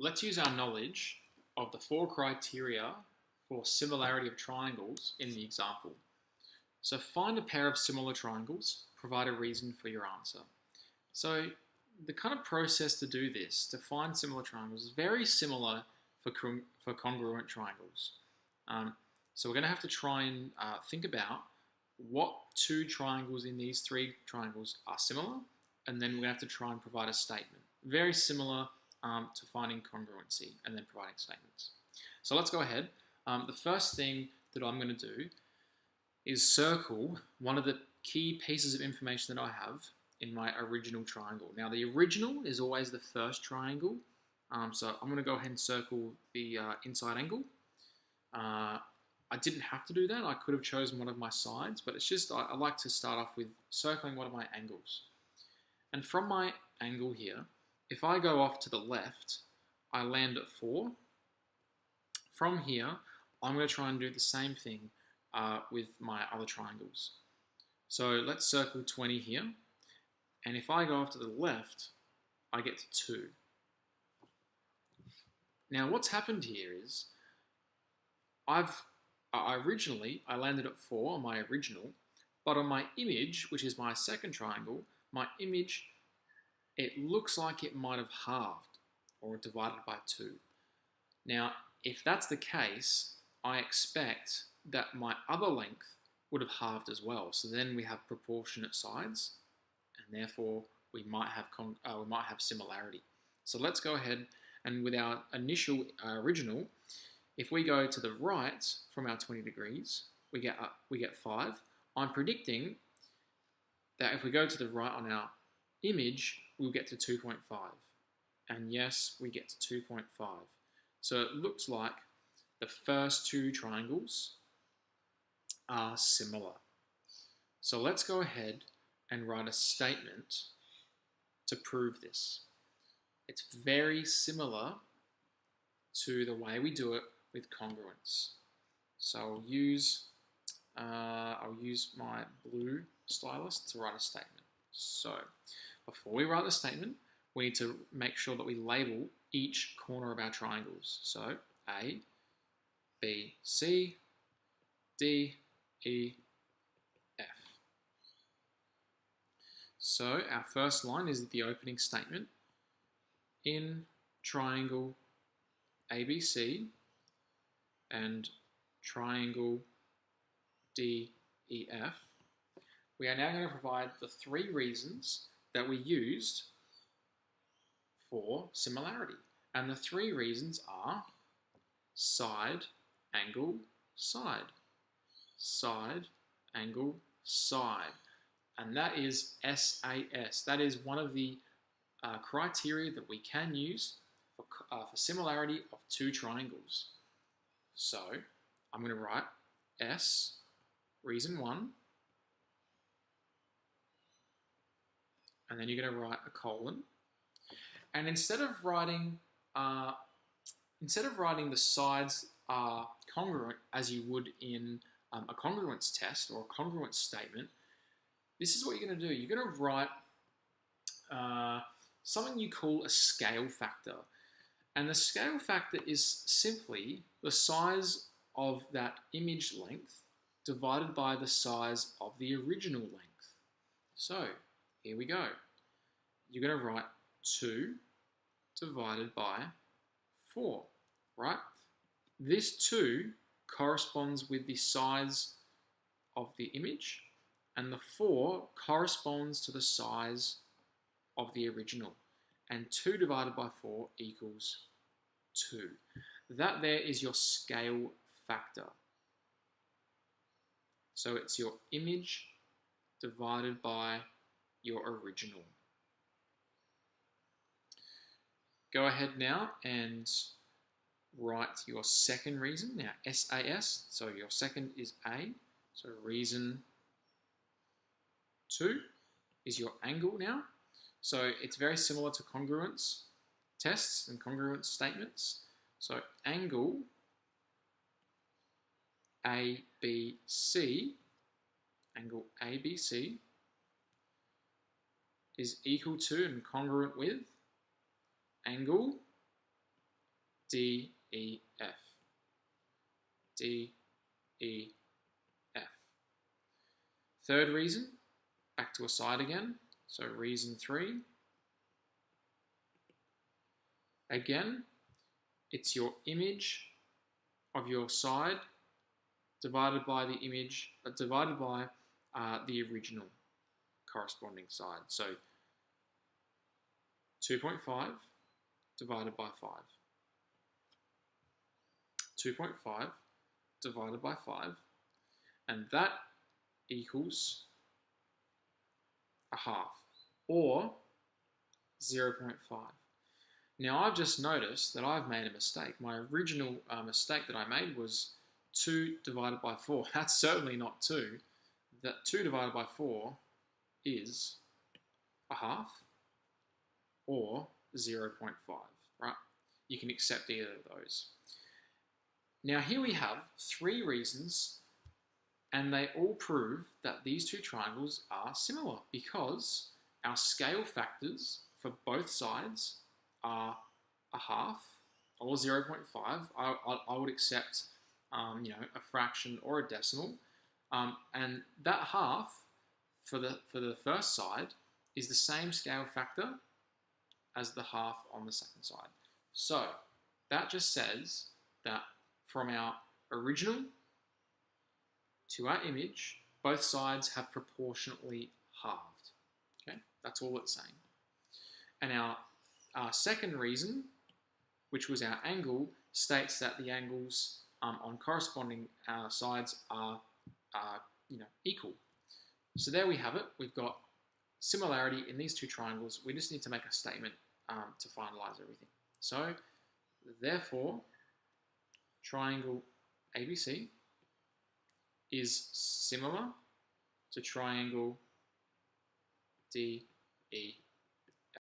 Let's use our knowledge of the 4 criteria for similarity of triangles in the example. So find a pair of similar triangles, provide a reason for your answer. So the kind of process to do this, to find similar triangles, is very similar for congruent triangles. So we're going to have to try and think about what 2 triangles in these 3 triangles are similar, and then we're going to have to try and provide a statement. Very similar to finding congruency and then providing statements. So let's go ahead. The first thing that I'm going to do is circle one of the key pieces of information that I have in my original triangle. Now the original is always the first triangle, so I'm going to go ahead and circle the inside angle. I didn't have to do that. I could have chosen one of my sides, but it's just I like to start off with circling one of my angles. And from my angle here, if I go off to the left, I land at 4. From here, I'm going to try and do the same thing with my other triangles. So let's circle 20 here. And if I go off to the left, I get to 2. Now what's happened here is originally I landed at 4 on my original, but on my image, which is my second triangle, my image, it looks like it might have halved or divided by 2. Now, if that's the case, I expect that my other length would have halved as well. So then we have proportionate sides, and therefore we might have similarity. So let's go ahead and with our initial original, if we go to the right from our 20 degrees, we get 5. I'm predicting that if we go to the right on our image, we'll get to 2.5. And yes, we get to 2.5. So it looks like the first 2 triangles are similar. So let's go ahead and write a statement to prove this. It's very similar to the way we do it with congruence. So I'll use my blue stylus to write a statement. So before we write the statement, we need to make sure that we label each corner of our triangles. So A, B, C, D, E, F. So our first line is the opening statement. In triangle ABC and triangle DEF, we are now going to provide the 3 reasons that we used for similarity. And the 3 reasons are side, angle, side. Side, angle, side. And that is SAS. That is one of the criteria that we can use for similarity of 2 triangles. So I'm going to write S, reason 1, and then you're going to write a colon. And instead of writing the sides are congruent as you would in a congruence test or a congruence statement, this is what you're going to do. You're going to write something you call a scale factor. And the scale factor is simply the size of that image length divided by the size of the original length. So here we go. You're going to write 2 divided by 4, right? This 2 corresponds with the size of the image, and the 4 corresponds to the size of the original. And 2 divided by 4 equals 2. That there is your scale factor. So it's your image divided by your original. Go ahead now and write your second reason. Now SAS, so your second is A. So reason 2 is your angle now. So it's very similar to congruence tests and congruence statements. So angle ABC, angle ABC is equal to and congruent with angle D, E, F. D, E, F. Third reason, back to a side again. So reason 3. Again, it's your image of your side divided by the image, divided by the original corresponding side. So 2.5 divided by 5. 2.5 divided by 5, and that equals a half, or 0.5. Now I've just noticed that I've made a mistake. My original mistake that I made was 2 divided by 4. That's certainly not 2. That 2 divided by 4 is a half, or 0.5, right? You can accept either of those. Now here we have 3 reasons, and they all prove that these two triangles are similar because our scale factors for both sides are a half or 0.5. I would accept a fraction or a decimal, and that half for the first side is the same scale factor as the half on the second side. So that just says that from our original to our image, both sides have proportionately halved. Okay, that's all it's saying. And our second reason, which was our angle, states that the angles on corresponding sides are equal. So there we have it. We've got similarity in these two triangles. We just need to make a statement to finalize everything. So therefore, triangle ABC is similar to triangle DEF.